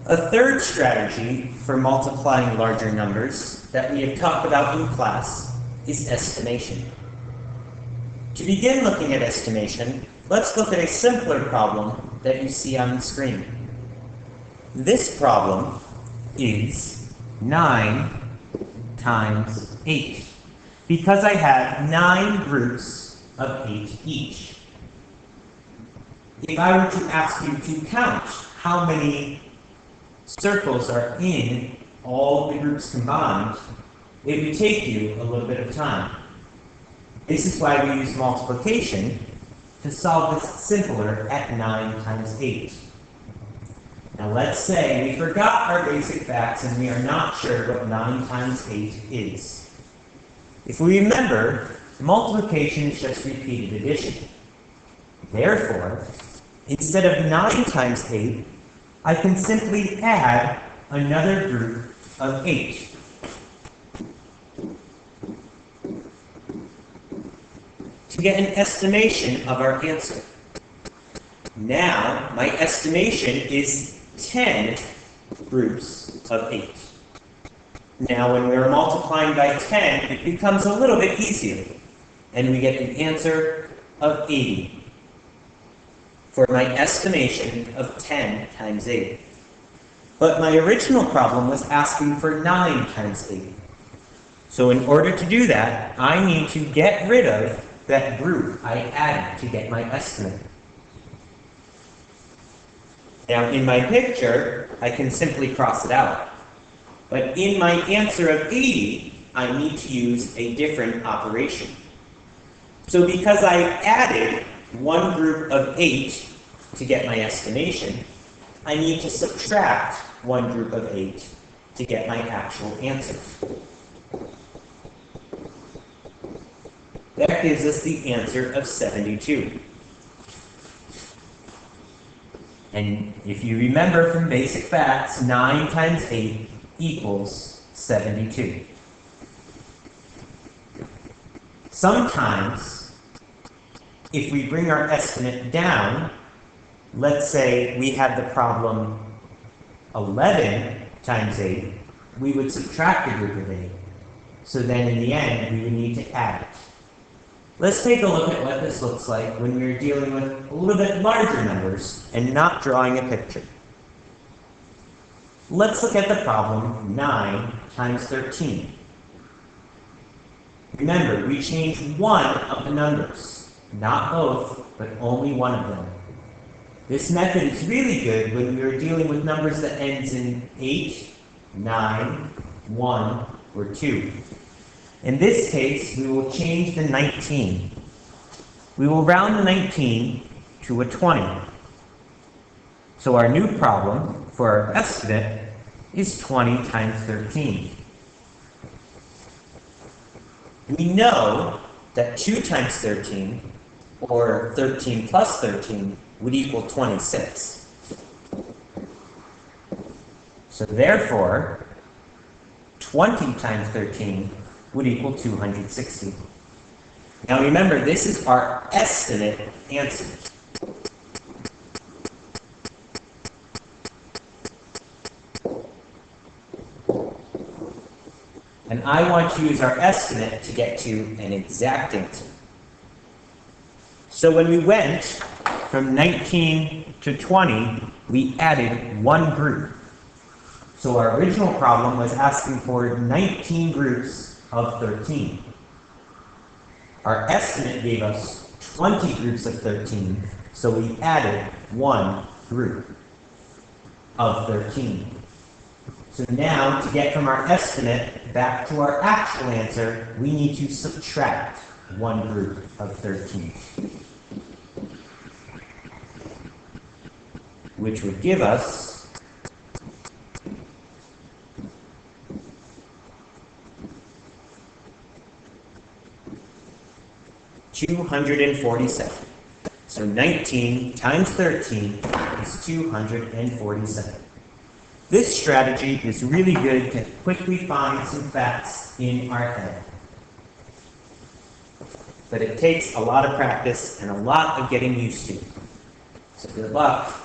A third strategy for multiplying larger numbers that we have talked about in class is estimation. To begin looking at estimation, let's look at a simpler problem that you see on the screen. This problem is 9 times 8, because I have 9 groups of 8 each. If I were to ask you to count how many circles are in all the groups combined, it would take you a little bit of time. This is why we use multiplication to solve this simpler at 9 times 8. Now let's say we forgot our basic facts and we are not sure what 9 times 8 is. If we remember, multiplication is just repeated addition. Therefore, instead of 9 times 8, I can simply add another group of 8. To get an estimation of our answer. Now, my estimation is 10 groups of 8. Now, when we are multiplying by 10, it becomes a little bit easier, and we get the answer of 80 for my estimation of 10 times 8. But my original problem was asking for 9 times 8. So in order to do that, I need to get rid of that group I added to get my estimate. Now in my picture, I can simply cross it out. But in my answer of 80, I need to use a different operation. So because I added one group of 8 to get my estimation, I need to subtract one group of 8 to get my actual answer. That gives us the answer of 72. And if you remember from basic facts, 9 times 8 equals 72. Sometimes, if we bring our estimate down, let's say we had the problem 11 times 8, we would subtract a group of 8. So then in the end, we would need to add it. Let's take a look at what this looks like when we're dealing with a little bit larger numbers and not drawing a picture. Let's look at the problem 9 times 13. Remember, we changed one of the numbers, not both, but only one of them. This method is really good when we're dealing with numbers that ends in 8, 9, 1, or 2. In this case, we will change the 19. We will round the 19 to a 20. So our new problem for our estimate is 20 times 13. We know that 2 times 13, or 13 plus 13, would equal 26. So therefore, 20 times 13 would equal 260. Now remember, this is our estimate answer. And I want to use our estimate to get to an exact answer. So when we went from 19 to 20, we added one group. So our original problem was asking for 19 groups of 13. Our estimate gave us 20 groups of 13, so we added one group of 13. So now, to get from our estimate back to our actual answer, we need to subtract one group of 13, which would give us 247. So 19 times 13 is 247. This strategy is really good to quickly find some facts in our head. But it takes a lot of practice and a lot of getting used to. So good luck.